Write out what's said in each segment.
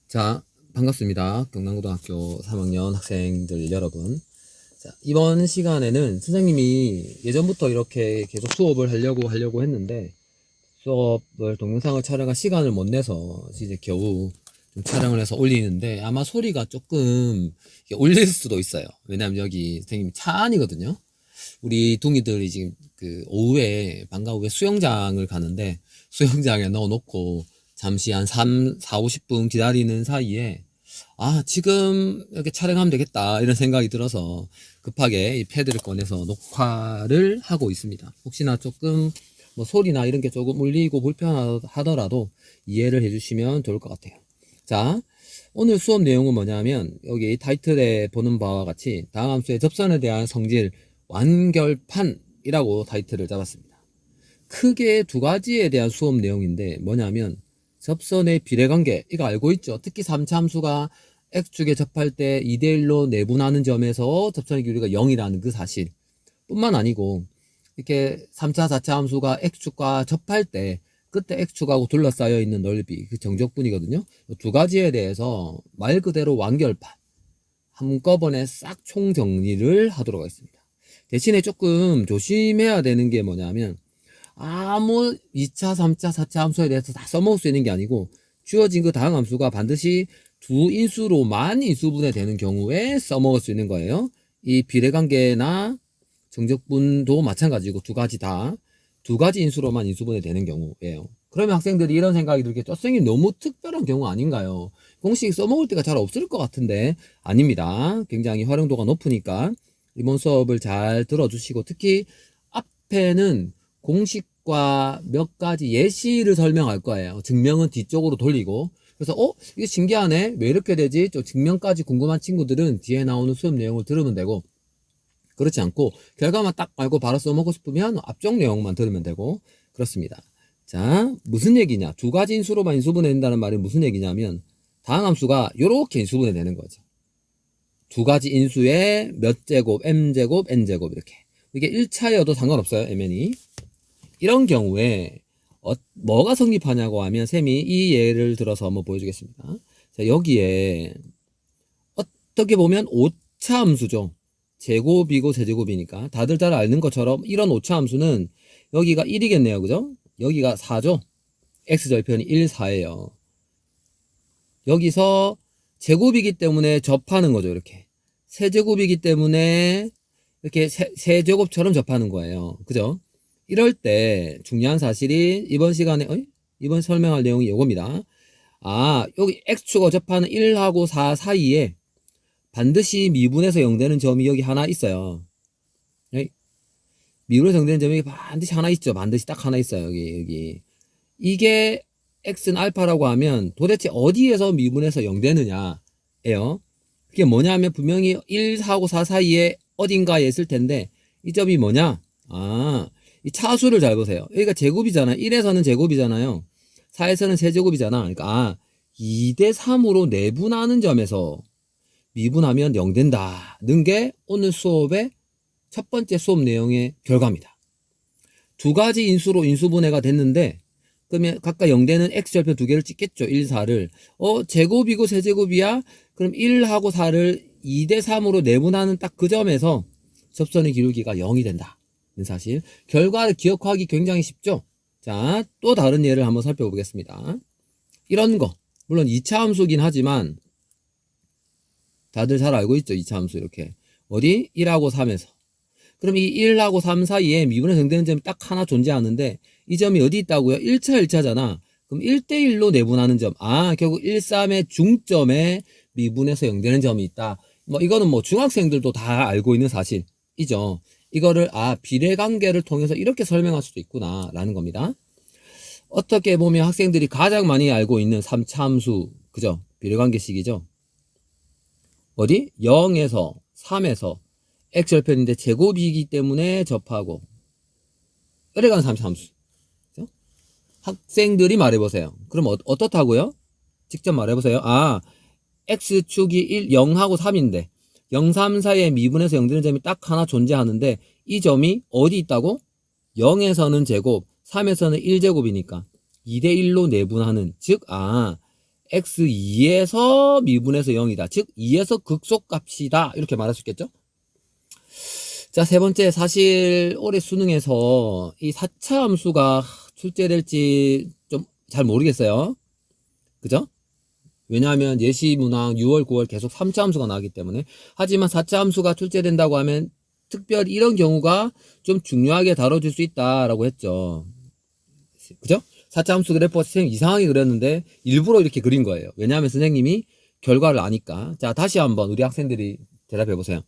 자, 반갑습니다. 경남고등학교 3학년 학생들 여러분. 자, 이번 시간에는 선생님이 예전부터 이렇게 계속 수업을 하려고 했는데 수업을 동영상을 촬영할 시간을 못 내서 이제 겨우 좀 촬영을 해서 올리는데 아마 소리가 조금 올릴 수도 있어요. 왜냐면 여기 선생님 차 안이거든요. 우리 둥이들이 지금 그 오후에 방과 후에 수영장을 가는데 수영장에 넣어놓고 잠시 한 4, 50분 기다리는 사이에 지금 이렇게 촬영하면 되겠다 이런 생각이 들어서 급하게 이 패드를 꺼내서 녹화를 하고 있습니다. 혹시나 조금 뭐 소리나 이런 게 조금 울리고 불편하더라도 이해를 해주시면 좋을 것 같아요. 자, 오늘 수업 내용은 뭐냐면 여기 타이틀에 보는 바와 같이 다음 함수의 접선에 대한 성질 완결판이라고 타이틀을 잡았습니다. 크게 두 가지에 대한 수업 내용인데 뭐냐면 접선의 비례관계, 이거 알고 있죠? 특히 3차 함수가 x축에 접할 때 2대1로 내분하는 점에서 접선의 기울기가 0이라는 그 사실 뿐만 아니고 이렇게 3차, 4차 함수가 x축과 접할 때 그때 x축하고 둘러싸여 있는 넓이, 그 정적분이거든요. 두 가지에 대해서 말 그대로 완결판 한꺼번에 싹 총정리를 하도록 하겠습니다. 대신에 조금 조심해야 되는 게 뭐냐면 아무 2차, 3차, 4차 함수에 대해서 다 써먹을 수 있는 게 아니고 주어진 그 다음 함수가 반드시 두 인수로만 인수분해 되는 경우에 써먹을 수 있는 거예요. 이 비례관계나 정적분도 마찬가지고 두 가지 다 두 가지 인수로만 인수분해 되는 경우예요. 그러면 학생들이 이런 생각이 들게 선생님 너무 특별한 경우 아닌가요? 공식 써먹을 때가 잘 없을 것 같은데 아닙니다. 굉장히 활용도가 높으니까 이번 수업을 잘 들어주시고 특히 앞에는 공식과 몇 가지 예시를 설명할 거예요. 증명은 뒤쪽으로 돌리고 그래서 이게 신기하네 왜 이렇게 되지? 저 증명까지 궁금한 친구들은 뒤에 나오는 수업 내용을 들으면 되고 그렇지 않고 결과만 딱 알고 바로 써먹고 싶으면 앞쪽 내용만 들으면 되고 그렇습니다. 자, 무슨 얘기냐? 두 가지 인수로만 인수분해 된다는 말이 무슨 얘기냐면 다음 함수가 이렇게 인수분해 되는 거죠. 두 가지 인수에 몇 제곱, m제곱, n제곱 이렇게. 이게 1차여도 상관없어요. mn이. 이런 경우에 뭐가 성립하냐고 하면 쌤이 이 예를 들어서 한번 보여주겠습니다. 자, 여기에 어떻게 보면 5차 함수죠. 제곱이고 세제곱이니까 다들 잘 아는 것처럼 이런 5차 함수는 여기가 1이겠네요. 그죠? 여기가 4죠. x절편이 1, 4예요. 여기서 제곱이기 때문에 접하는 거죠. 이렇게 세제곱이기 때문에 이렇게 세제곱처럼 접하는 거예요. 그죠? 이럴 때 중요한 사실이 이번 시간에 이번 설명할 내용이 이겁니다. 여기 x축과 접하는 1하고 4 사이에 반드시 미분에서 0되는 점이 여기 하나 있어요. 미분에서 0되는 점이 반드시 하나 있죠. 반드시 딱 하나 있어요. 여기. 이게 x는 알파라고 하면 도대체 어디에서 미분에서 0되느냐예요. 그게 뭐냐면 분명히 1, 4하고 4 사이에 어딘가에 있을 텐데 이 점이 뭐냐? 이 차수를 잘 보세요. 여기가 제곱이잖아요. 1에서는 제곱이잖아요. 4에서는 세제곱이잖아. 그러니까 2대 3으로 내분하는 점에서 미분하면 0 된다는 게 오늘 수업의 첫 번째 수업 내용의 결과입니다. 두 가지 인수로 인수분해가 됐는데 그러면 각각 0 되는 x절편 두 개를 찍겠죠. 1, 4를. 제곱이고 세제곱이야? 그럼 1하고 4를 2대 3으로 내분하는 딱 그 점에서 접선의 기울기가 0이 된다는 사실. 결과를 기억하기 굉장히 쉽죠. 자, 또 다른 예를 한번 살펴보겠습니다. 이런 거. 물론 2차 함수긴 하지만 다들 잘 알고 있죠. 2차 함수 이렇게. 어디? 1하고 3에서. 그럼 이 1하고 3 사이에 미분에서 0되는 점이 딱 하나 존재하는데 이 점이 어디 있다고요? 1차 1차잖아. 그럼 1대1로 내분하는 점. 결국 1, 3의 중점에 미분에서 0되는 점이 있다. 이거는 중학생들도 다 알고 있는 사실이죠. 이거를 비례관계를 통해서 이렇게 설명할 수도 있구나 라는 겁니다. 어떻게 보면 학생들이 가장 많이 알고 있는 3차 함수 그죠? 비례관계식이죠. 어디? 0에서 3에서 x절편인데 제곱이기 때문에 접하고 이래가는 3차 함수. 그렇죠? 학생들이 말해보세요. 그럼 어떻다고요? 직접 말해보세요. x축이 1, 0하고 3인데 0, 3 사이에 미분에서 0 되는 점이 딱 하나 존재하는데 이 점이 어디 있다고? 0에서는 제곱, 3에서는 1제곱이니까 2대1로 내분하는 즉 x2에서 미분해서 0이다. 즉 2에서 극소값이다. 이렇게 말할 수 있겠죠? 자, 세 번째, 사실 올해 수능에서 이 4차 함수가 출제될지 좀 잘 모르겠어요. 그죠? 왜냐하면 예시 문항 6월, 9월 계속 3차 함수가 나오기 때문에. 하지만 4차 함수가 출제된다고 하면 특별히 이런 경우가 좀 중요하게 다뤄질 수 있다라고 했죠. 그죠? 4차 함수 그래프가 선생님 이상하게 그렸는데 일부러 이렇게 그린 거예요. 왜냐하면 선생님이 결과를 아니까. 자, 다시 한번 우리 학생들이 대답해 보세요.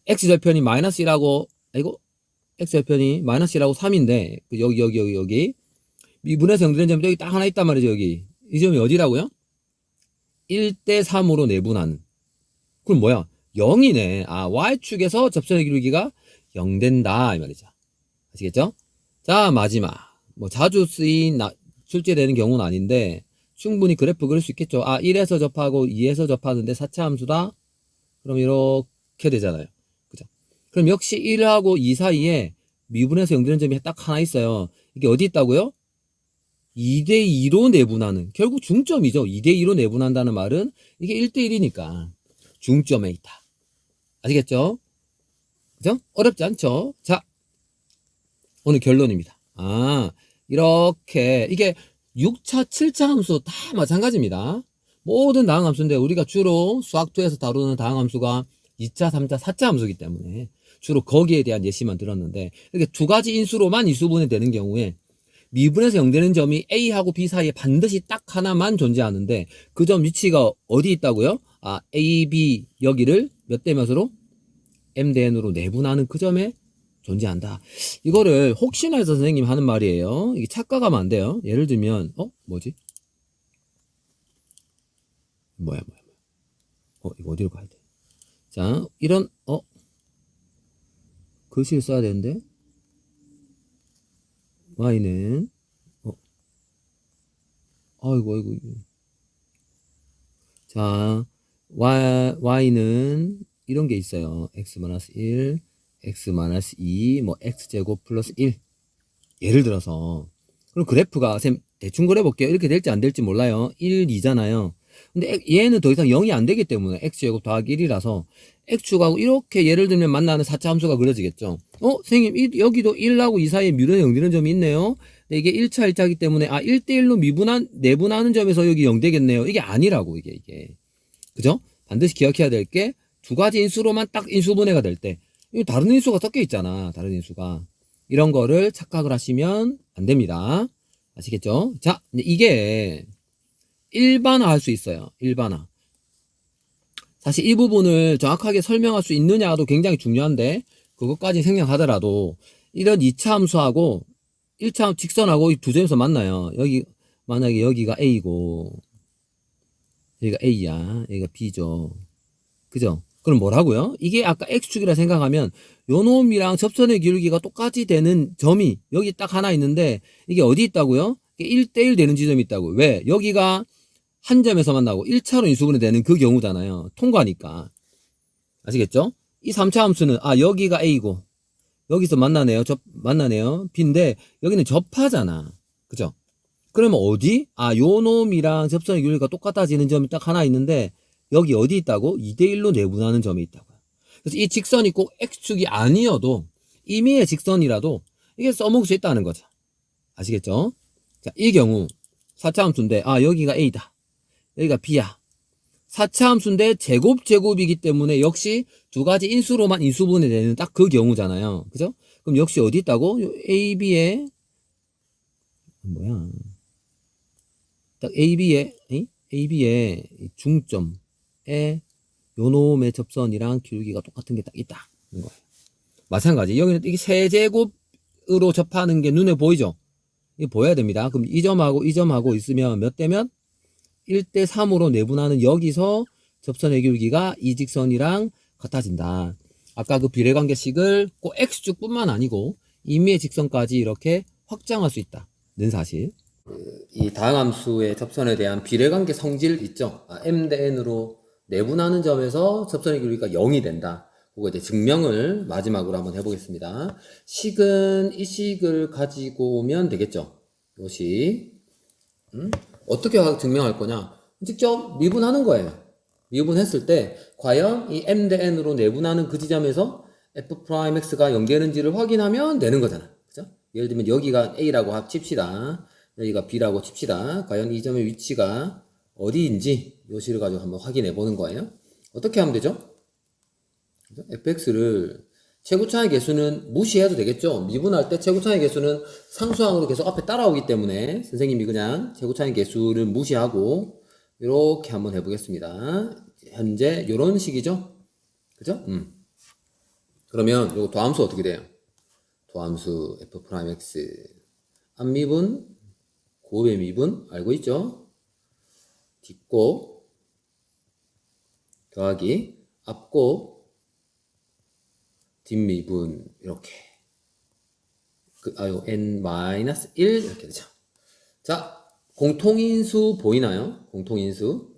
x절편이 마이너스 1하고, 아이고, x절편이 마이너스 1하고 3인데, 여기. 미분해서 0되는 점이 여기 딱 하나 있단 말이죠, 여기. 이 점이 어디라고요? 1대 3으로 내분한. 그럼 뭐야? 0이네. 아, y축에서 접선의 기울기가 0 된다. 이 말이죠. 아시겠죠? 자, 마지막. 뭐, 자주 출제되는 경우는 아닌데, 충분히 그래프 그릴 수 있겠죠. 아, 1에서 접하고 2에서 접하는데 4차 함수다? 그럼 이렇게 되잖아요. 그죠? 그럼 역시 1하고 2 사이에 미분해서 0 되는 점이 딱 하나 있어요. 이게 어디 있다고요? 2대2로 내분하는, 결국 중점이죠. 2대2로 내분한다는 말은 이게 1대1이니까 중점에 있다. 아시겠죠? 그죠? 어렵지 않죠? 자, 오늘 결론입니다. 아, 이렇게 이게 6차, 7차 함수 다 마찬가지입니다. 모든 다항함수인데 우리가 주로 수학2에서 다루는 다항함수가 2차, 3차, 4차 함수이기 때문에 주로 거기에 대한 예시만 들었는데, 이렇게 두 가지 인수로만 인수분해 되는 경우에 미분해서 0 되는 점이 A하고 B 사이에 반드시 딱 하나만 존재하는데, 그 점 위치가 어디 있다고요? 아, A, B 여기를 몇 대 몇으로? M 대 N으로 내분하는 그 점에 존재한다. 이거를 혹시나 해서 선생님이 하는 말이에요. 이게 착각하면 안 돼요. 예를 들면 뭐지? 뭐야. 이거 어디로 가야 돼? 자, 이런 글씨를 써야 되는데, y는 아이고. 자, y는 이런 게 있어요. x-1, x-2, 뭐 x제곱 플러스 1. 예를 들어서. 그럼 그래프가 쌤 대충 그려볼게요. 이렇게 될지 안 될지 몰라요. 1, 2잖아요. 근데 얘는 더 이상 0이 안 되기 때문에 x제곱 더하기 1이라서 x축하고 이렇게 예를 들면 만나는 4차 함수가 그려지겠죠. 선생님 여기도 1하고 2 사이에 미분에 0 되는 점이 있네요. 근데 이게 1차 1차이기 때문에 1대1로 내분하는 점에서 여기 0 되겠네요. 이게 아니라고 이게. 그죠? 반드시 기억해야 될 게 두 가지 인수로만 딱 인수분해가 될 때, 이거 다른 인수가 섞여 있잖아. 다른 인수가. 이런 거를 착각을 하시면 안 됩니다. 아시겠죠? 자, 이게 일반화 할 수 있어요. 일반화. 사실 이 부분을 정확하게 설명할 수 있느냐도 굉장히 중요한데, 그것까지 생략하더라도 이런 2차 함수하고 1차 직선하고 이 두 점에서 만나요. 만약에 여기가 A고 여기가 A야, 여기가 B죠. 그죠? 그럼 뭐라고요? 이게 아까 X축이라 생각하면 요 놈이랑 접선의 기울기가 똑같이 되는 점이 여기 딱 하나 있는데, 이게 어디 있다고요? 1대1 되는 지점이 있다고. 왜? 여기가 한 점에서 만나고 1차로 인수분해 되는 그 경우잖아요. 통과니까. 아시겠죠? 이 3차 함수는 여기가 A고 여기서 만나네요. B인데 여기는 접하잖아. 그죠? 그러면 어디? 요 놈이랑 접선의 기울기가 똑같아지는 점이 딱 하나 있는데, 여기 어디 있다고? 2대1로 내분하는 점이 있다고요. 그래서 이 직선이 꼭 X축이 아니어도 임의의 직선이라도 이게 써먹을 수 있다는 거죠. 아시겠죠? 자, 이 경우 4차 함수인데 여기가 A다. 여기가 B야. 4차 함수인데 제곱이기 때문에 역시 두 가지 인수로만 인수분해되는 딱 그 경우잖아요. 그죠? 그럼 역시 어디 있다고? A, B에 뭐야? 딱 AB의 중점에 요놈의 접선이랑 기울기가 똑같은 게 딱 있다. 거예요. 마찬가지. 여기는 이게 세제곱으로 접하는 게 눈에 보이죠? 이게 보여야 됩니다. 그럼 이 점하고 있으면 몇 대면? 1대 3으로 내분하는 여기서 접선의 기울기가 이 직선이랑 같아진다. 아까 그 비례관계식을 꼭 X축뿐만 아니고 임의의 직선까지 이렇게 확장할 수 있다는 사실. 이 다항함수의 접선에 대한 비례관계 성질 있죠. M 대 N으로 내분하는 점에서 접선의 기울기가 0이 된다. 그거 이제 증명을 마지막으로 한번 해보겠습니다. 식은 이 식을 가지고 오면 되겠죠. 요 식. 어떻게 증명할 거냐? 직접 미분하는 거예요. 미분했을 때 과연 이 m 대 n으로 내분하는 그 지점에서 f'x가 0되는지를 확인하면 되는 거잖아. 그죠? 예를 들면 여기가 a라고 합칩시다. 여기가 b라고 칩시다. 과연 이 점의 위치가 어디인지 요식을 가지고 한번 확인해 보는 거예요. 어떻게 하면 되죠? fx를 최고차의 개수는 무시해도 되겠죠. 미분할 때 최고차의 개수는 상수항으로 계속 앞에 따라오기 때문에 선생님이 그냥 최고차의 개수를 무시하고 이렇게 한번 해보겠습니다. 현재 이런 식이죠. 그죠? 그러면 요 도함수 어떻게 돼요? 도함수 f'x 앞미분 곱의 미분 알고 있죠? 뒷곱 더하기 앞곱 뒷미분 이렇게 n-1 이렇게 되죠. 자, 공통인수 보이나요? 공통인수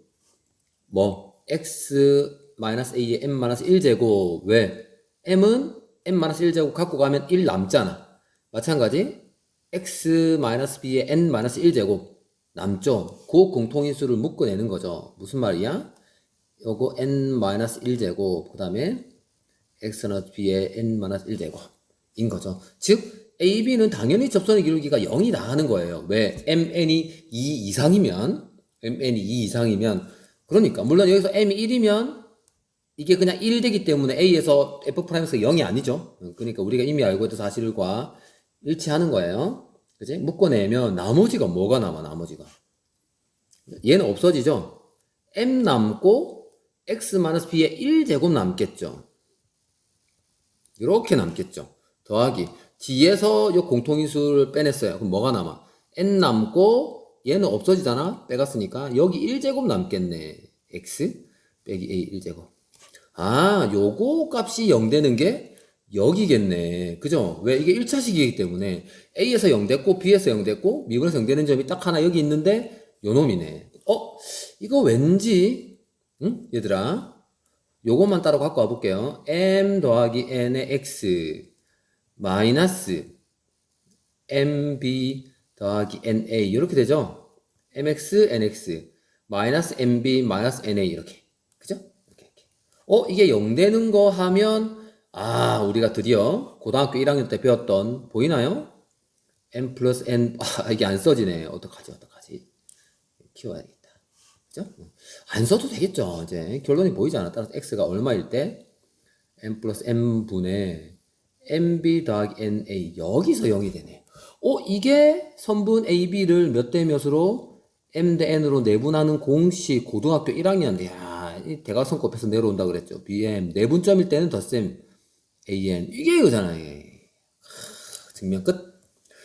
뭐 x-a의 n-1제곱 왜? m은 n-1제곱 갖고 가면 1 남잖아. 마찬가지 x-b의 n-1제곱 남죠. 그 공통인수를 묶어내는 거죠. 무슨 말이야? 요거 n-1제곱 그 다음에 x-b의 n-1제곱인 거죠. 즉 a, b는 당연히 접선의 기울기가 0이 나가는 거예요. 왜? mn이 2 이상이면 그러니까 물론 여기서 m이 1이면 이게 그냥 1 되기 때문에 a에서 f'x가 0이 아니죠. 그러니까 우리가 이미 알고 있던 사실과 일치하는 거예요. 그치? 묶어내면 나머지가 뭐가 남아? 나머지가 얘는 없어지죠. m 남고 x-b의 1제곱 남겠죠. 이렇게 남겠죠. 더하기 뒤에서 요 공통인수를 빼냈어요. 그럼 뭐가 남아? n 남고 얘는 없어지잖아. 빼갔으니까 여기 1제곱 남겠네. x 빼기 a 1제곱. 아, 요거 값이 0 되는 게 여기겠네. 그죠? 왜? 이게 1차식이기 때문에 a에서 0 됐고 b에서 0 됐고 미분에서 0 되는 점이 딱 하나 여기 있는데 요 놈이네. 이거 왠지 얘들아 요것만 따로 갖고 와볼게요. m 더하기 n의 x 마이너스 mb 더하기 na 이렇게 되죠. mx nx 마이너스 mb 마이너스 na 이렇게. 그죠? 이렇게. 이게 0 되는 거 하면 우리가 드디어 고등학교 1학년 때 배웠던 보이나요? m 플러스 n 이게 안 써지네. 어떡하지? 키워야겠다. 그죠? 안 써도 되겠죠. 이제 결론이 보이잖아. 따라서 x가 얼마일 때 m 플러스 m 분의 mb 더하기 na 여기서 0이 되네. 이게 선분 ab를 몇 대 몇으로 m 대 n으로 내분하는 공식 고등학교 1학년. 이 대각선 곱해서 내려온다 그랬죠. bm 내분점일 때는 덧셈 an 이게 이거잖아요. 증명 끝.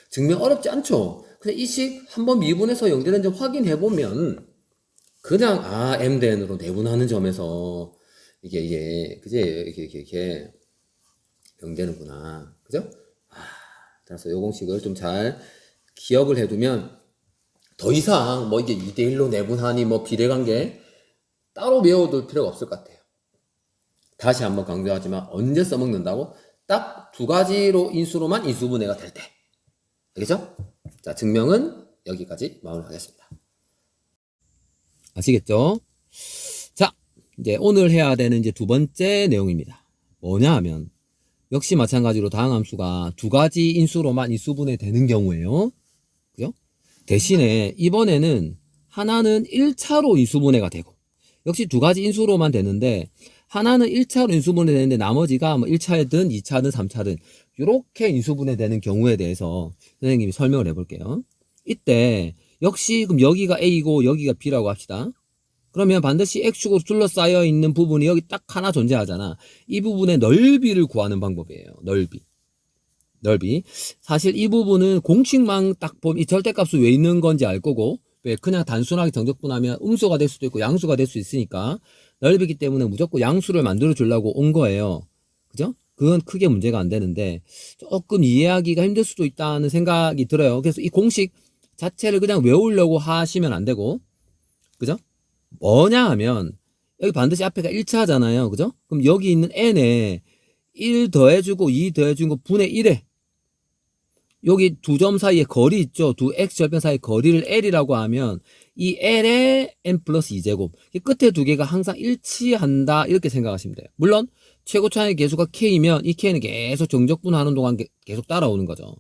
증명 어렵지 않죠. 근데 이 식 한번 미분해서 0 되는 점 확인해 보면 그냥 m 대 n으로 내분하는 점에서 이게 그제 이렇게 0 되는구나. 그죠? 따라서 요 공식을 좀 잘 기억을 해두면 더 이상 뭐 이게 2대1로 내분하니 뭐 비례관계 따로 외워둘 필요가 없을 것 같아요. 다시 한번 강조하지만 언제 써먹는다고? 딱 두 가지로 인수로만 인수분해가 될 때. 알겠죠? 자, 증명은 여기까지 마무리하겠습니다. 아시겠죠? 자, 이제 오늘 해야 되는 이제 두 번째 내용입니다. 뭐냐 하면 역시 마찬가지로 다항함수가 두 가지 인수로만 인수분해 되는 경우에요. 그죠? 대신에 이번에는 하나는 1차로 인수분해가 되고 역시 두 가지 인수로만 되는데 하나는 1차로 인수분해 되는데 나머지가 뭐 1차든 2차든 3차든 이렇게 인수분해 되는 경우에 대해서 선생님이 설명을 해볼게요. 이때 역시 그럼 여기가 A고 여기가 B라고 합시다. 그러면 반드시 X축으로 둘러싸여 있는 부분이 여기 딱 하나 존재하잖아. 이 부분의 넓이를 구하는 방법이에요. 넓이. 사실 이 부분은 공식만 딱 보면 이 절대값이 왜 있는 건지 알 거고 왜 그냥 단순하게 정적분하면 음수가 될 수도 있고 양수가 될 수 있으니까 넓이기 때문에 무조건 양수를 만들어 주려고 온 거예요. 그죠? 그건 크게 문제가 안 되는데 조금 이해하기가 힘들 수도 있다는 생각이 들어요. 그래서 이 공식 자체를 그냥 외우려고 하시면 안 되고 그죠? 뭐냐 하면 여기 반드시 앞에가 1차잖아요. 그죠? 그럼 여기 있는 n에 1 더해주고 2 더해준 거 분의 1에 여기 두 점 사이에 거리 있죠. 두 x절편 사이 거리를 L이라고 하면 이 L에 n 플러스 2제곱. 끝에 두 개가 항상 일치한다. 이렇게 생각하시면 돼요. 물론 최고 차의 개수가 K면 이 K는 계속 정적분하는 동안 계속 따라오는 거죠.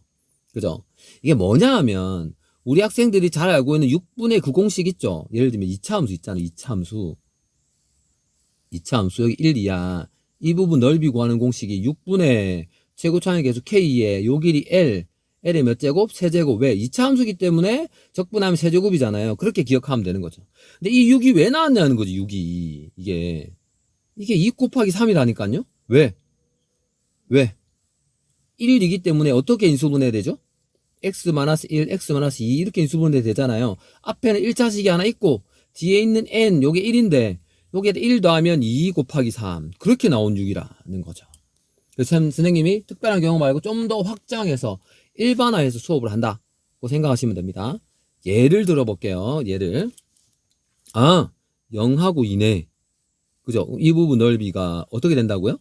그죠? 이게 뭐냐 하면 우리 학생들이 잘 알고 있는 6분의 9 공식 있죠. 예를 들면 2차 함수 있잖아요. 2차 함수. 2차 함수 여기 1, 2야. 이 부분 넓이 구하는 공식이 6분의 최고 차의 개수 K에 요 길이 L. L의 몇 제곱? 세제곱. 왜? 2차 함수기 때문에 적분하면 세제곱이잖아요. 그렇게 기억하면 되는 거죠. 근데 이 6이 왜 나왔냐는 거지, 6이. 이게 2 곱하기 3이라니까요? 왜? 왜? 1이기 때문에 어떻게 인수분해 되죠? x-1, x-2 이렇게 인수분해 되잖아요. 앞에는 1차식이 하나 있고 뒤에 있는 n 요게 1인데 여기에다 1 더하면 2 곱하기 3 그렇게 나온 6이라는 거죠. 그래서 선생님이 특별한 경우 말고 좀 더 확장해서 일반화해서 수업을 한다고 생각하시면 됩니다. 예를 들어볼게요. 예를 0하고 2네. 그죠? 이 부분 넓이가 어떻게 된다고요?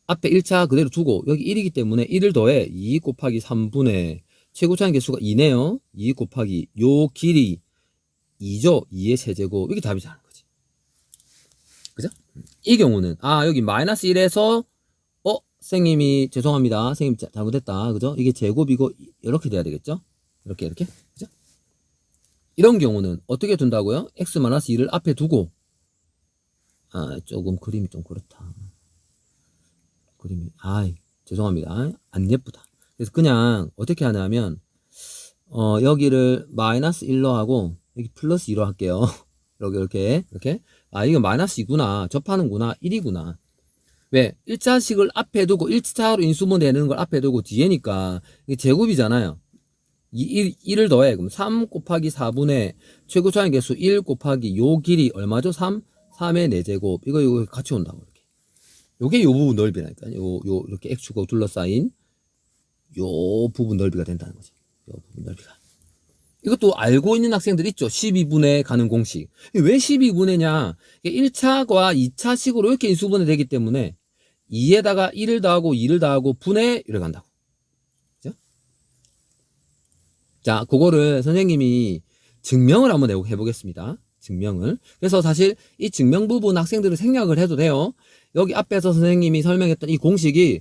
앞에 1차 그대로 두고 여기 1이기 때문에 1을 더해 2 곱하기 3분의 최고차의 개수가 2네요. 2 곱하기 요 길이 2죠. 2의 세제곱. 이게 답이잖아. 거지. 그죠? 이 경우는 여기 마이너스 1에서 선생님이 죄송합니다. 선생님 잘못했다. 그죠? 이게 제곱이고 이렇게 돼야 되겠죠? 이렇게 그죠? 이런 경우는 어떻게 둔다고요? x-2를 앞에 두고 조금 그림이 좀 그렇다. 그림이 죄송합니다. 안 예쁘다. 그래서 그냥 어떻게 하냐면 여기를 마이너스 1로 하고 여기 플러스 2로 할게요. 이렇게 이거 마이너스 2구나. 접하는구나. 1이구나. 왜? 1차식을 앞에 두고 1차로 인수분 내는 걸 앞에 두고 뒤에니까 이게 제곱이잖아요. 1을 더해. 그럼 3 곱하기 4분의 최고차의 개수 1 곱하기 요 길이 얼마죠? 3? 3의 4제곱. 이거 같이 온다고. 이렇게. 요게 요 부분 넓이라니까요. 요 이렇게 X축으로 둘러싸인 요 부분 넓이가 된다는 거죠. 요 부분 넓이가. 이것도 알고 있는 학생들 있죠. 12분의 가는 공식. 왜 12분의냐? 1차과 2차식으로 이렇게 인수분해 되기 때문에 2에다가 1을 더하고 2를 더하고 분의 이렇게 간다고. 그죠? 자, 그거를 선생님이 증명을 한번 해보겠습니다. 증명을. 그래서 사실 이 증명 부분 학생들은 생략을 해도 돼요. 여기 앞에서 선생님이 설명했던 이 공식이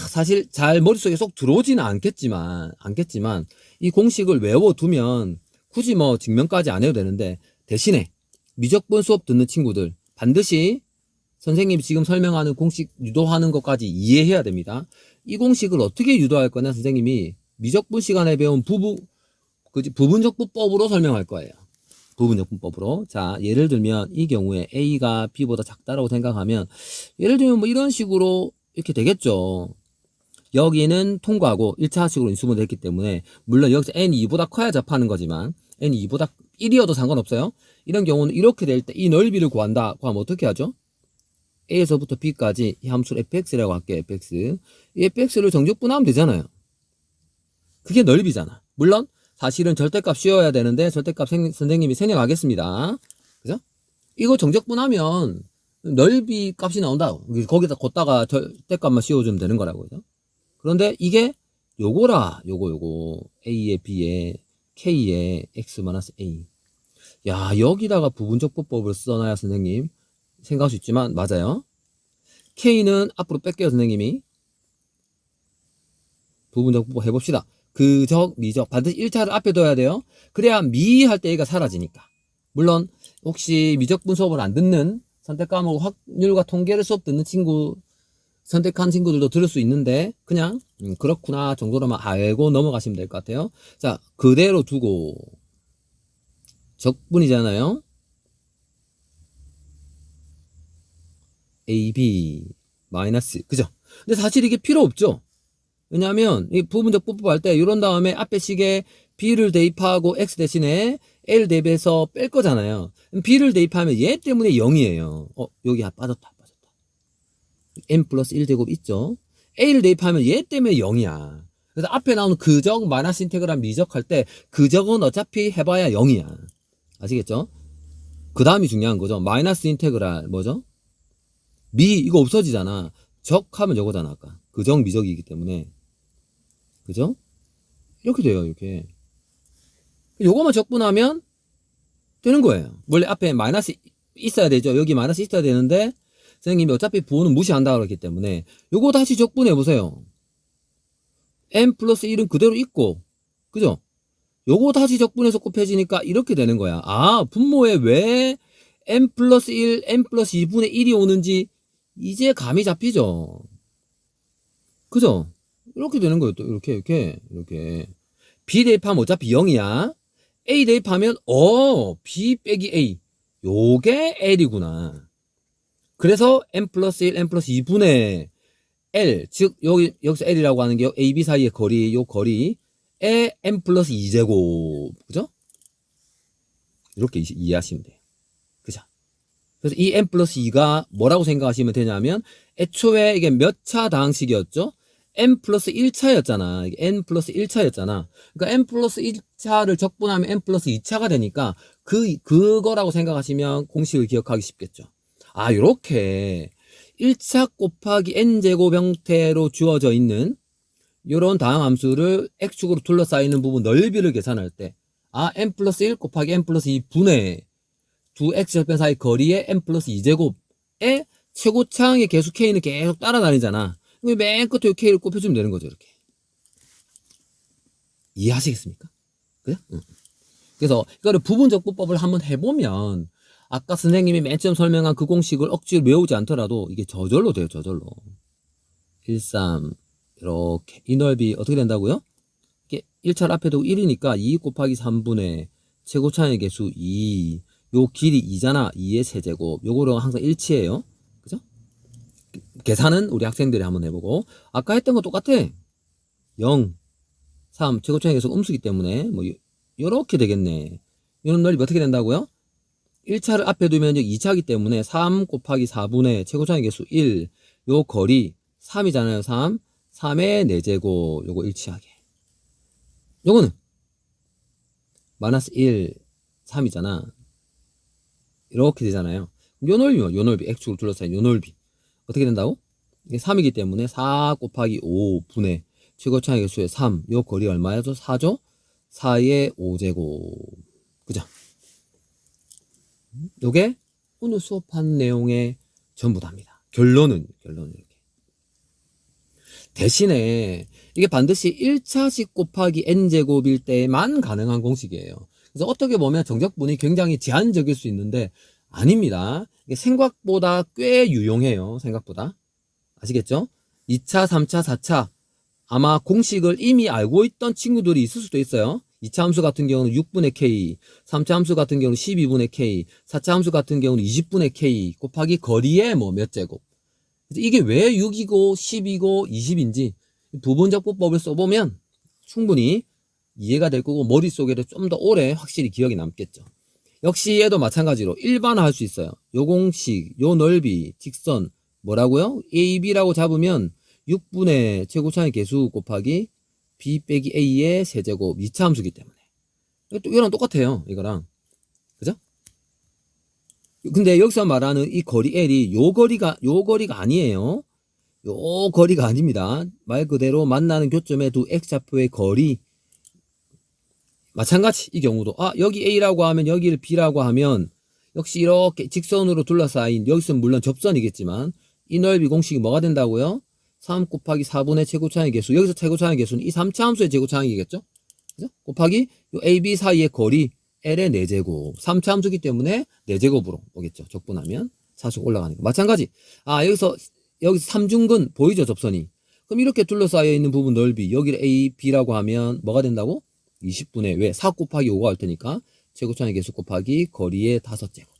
사실 잘 머릿속에 쏙 들어오지는 않겠지만 이 공식을 외워두면 굳이 뭐 증명까지 안 해도 되는데 대신에 미적분 수업 듣는 친구들 반드시 선생님이 지금 설명하는 공식 유도하는 것까지 이해해야 됩니다. 이 공식을 어떻게 유도할 거냐 선생님이 미적분 시간에 배운 부분적분법으로 설명할 거예요. 부분적분법으로. 자, 예를 들면 이 경우에 A가 B보다 작다라고 생각하면 예를 들면 뭐 이런 식으로 이렇게 되겠죠. 여기는 통과하고 1차식으로 인수분해 됐기 때문에 물론 여기서 n이 2보다 커야 접하는 거지만 n이 2보다 1이어도 상관없어요. 이런 경우는 이렇게 될 때 이 넓이를 구한다고 하면 어떻게 하죠? A에서부터 B까지 이 함수를 fx라고 할게요. fx. 이 fx를 정적분하면 되잖아요. 그게 넓이잖아. 물론 사실은 절대값 씌워야 되는데 절대값 선생님이 생략하겠습니다. 그죠? 이거 정적분하면 넓이 값이 나온다. 거기다 걷다가 절대값만 씌워주면 되는 거라고. 그죠? 그런데 이게 요거라. 요거 A에 B에 K에 X-A. 야, 여기다가 부분적분법을 써놔야 선생님 생각할 수 있지만 맞아요. K는 앞으로 뺄게요. 선생님이. 부분적분법 해봅시다. 그적, 미적 반드시 1차를 앞에 둬야 돼요. 그래야 미할 때 얘가 사라지니까. 물론 혹시 미적분 수업을 안 듣는 선택 과목 확률과 통계를 수업 듣는 친구 선택한 친구들도 들을 수 있는데 그냥 그렇구나 정도로만 알고 넘어가시면 될 것 같아요. 자, 그대로 두고 적분이잖아요. AB 마이너스 그죠? 근데 사실 이게 필요 없죠. 왜냐하면 이 부분적분법 할 때 이런 다음에 앞에 식에 B를 대입하고 X 대신에 L 대입해서 뺄 거잖아요. B를 대입하면 얘 때문에 0이에요. 여기 빠졌다. n 플러스 1제곱 있죠. A를 대입하면 얘 때문에 0이야. 그래서 앞에 나오는 그적 마이너스 인테그랄 미적할 때 그적은 어차피 해봐야 0이야. 아시겠죠? 그 다음이 중요한 거죠. 마이너스 인테그랄 뭐죠? 미 이거 없어지잖아. 적하면 저거잖아. 아까 그적 미적이기 때문에 그죠? 이렇게 돼요, 이렇게. 요거만 적분하면 되는 거예요. 원래 앞에 마이너스 있어야 되죠. 여기 마이너스 있어야 되는데 선생님이 어차피 부호는 무시한다 그랬기 때문에 요거 다시 적분해 보세요. n 플러스 1은 그대로 있고, 그죠? 요거 다시 적분해서 곱해지니까 이렇게 되는 거야. 아, 분모에 왜 n 플러스 1, n 플러스 2분의 1이 오는지 이제 감이 잡히죠. 그죠? 이렇게 되는 거예요. 또 이렇게. b 대입하면 어차피 0이야. a 대입하면 b 빼기 a. 요게 l이구나. 그래서 n 플러스 1, n 플러스 2분의 l, 즉 여기서 l이라고 하는 게 a, b 사이의 거리, 요 거리에 n 플러스 2제곱. 그죠? 이렇게 이해하시면 돼요. 그죠? 그래서 이 n 플러스 2가 뭐라고 생각하시면 되냐면 애초에 이게 몇 차 다항식이었죠? n 플러스 1차였잖아. n 플러스 1차였잖아. 그러니까 n 플러스 1차를 적분하면 n 플러스 2차가 되니까 그거라고 생각하시면 공식을 기억하기 쉽겠죠. 아, 요렇게 1차 곱하기 n제곱 형태로 주어져 있는 요런 다항함수를 x축으로 둘러싸이는 부분 넓이를 계산할 때 n 플러스 1 곱하기 n 플러스 2 분의 두 x절편 사이 거리의 n 플러스 2제곱의 최고차항의 개수 k는 계속 따라다니잖아. 맨 끝에 k를 곱해주면 되는 거죠. 이렇게. 이해하시겠습니까? 그죠? 그래서 이거를 부분적분법을 한번 해보면 아까 선생님이 맨 처음 설명한 그 공식을 억지로 외우지 않더라도 이게 저절로 돼요. 저절로. 1, 3 이렇게 이 넓이 어떻게 된다고요? 이게 1차를 앞에 두고 1이니까 2 곱하기 3분의 최고차항의 개수 2. 요 길이 2잖아. 2의 세제곱. 요거랑 항상 일치해요. 그죠? 계산은 우리 학생들이 한번 해보고 아까 했던 거 똑같아. 0, 3 최고차항의 개수가 음수기 때문에 뭐 요렇게 되겠네. 이런 넓이 어떻게 된다고요? 1차를 앞에 두면 2차이기 때문에 3 곱하기 4분의 최고차항의 개수 1. 요 거리 3이잖아요. 3. 3의 4제곱. 요거 일치하게. 요거는 마이너스 1, 3이잖아. 이렇게 되잖아요. 요 넓이 x축으로 둘러싸인 요 넓이 어떻게 된다고? 이게 3이기 때문에 4 곱하기 5 분의 최고차항의 개수의 3. 요 거리 얼마야죠? 4죠? 4의 5제곱. 그죠? 요게 오늘 수업한 내용의 전부답니다. 결론은 이렇게. 대신에 이게 반드시 1차식 곱하기 n제곱일 때만 가능한 공식이에요. 그래서 어떻게 보면 정적분이 굉장히 제한적일 수 있는데 아닙니다. 이게 생각보다 꽤 유용해요. 생각보다. 아시겠죠? 2차, 3차, 4차 아마 공식을 이미 알고 있던 친구들이 있을 수도 있어요. 2차 함수 같은 경우는 6분의 k, 3차 함수 같은 경우는 12분의 k, 4차 함수 같은 경우는 20분의 k 곱하기 거리에 뭐 몇 제곱. 이게 왜 6이고 10이고 20인지 부분적분법을 써보면 충분히 이해가 될 거고 머릿속에도 좀 더 오래 확실히 기억이 남겠죠. 역시 얘도 마찬가지로 일반화할 수 있어요. 요 공식, 요 넓이, 직선 뭐라고요? a, b라고 잡으면 6분의 최고차항의 개수 곱하기 b 빼기 a의 세제곱 2차 함수기 때문에 또 이거랑 똑같아요. 이거랑. 그죠? 근데 여기서 말하는 이 거리 L이 요 거리가 아니에요. 요 거리가 아닙니다. 말 그대로 만나는 교점의 두 X좌표의 거리. 마찬가지 이 경우도 여기 A라고 하면 여기를 B라고 하면 역시 이렇게 직선으로 둘러싸인 여기서는 물론 접선이겠지만 이 넓이 공식이 뭐가 된다고요? 3 곱하기 4분의 최고차항의 개수. 여기서 최고차항의 개수는 이 3차 함수의 최고차항이겠죠? 그죠? 곱하기 요 A, B 사이의 거리 L의 4제곱. 3차 함수기 때문에 4제곱으로 오겠죠. 적분하면 사수가 올라가는 거. 마찬가지. 여기서 3중근 보이죠? 접선이. 그럼 이렇게 둘러싸여 있는 부분 넓이 여기를 A, B라고 하면 뭐가 된다고? 20분의 왜? 4 곱하기 5가 할 테니까 최고차항의 개수 곱하기 거리의 5제곱.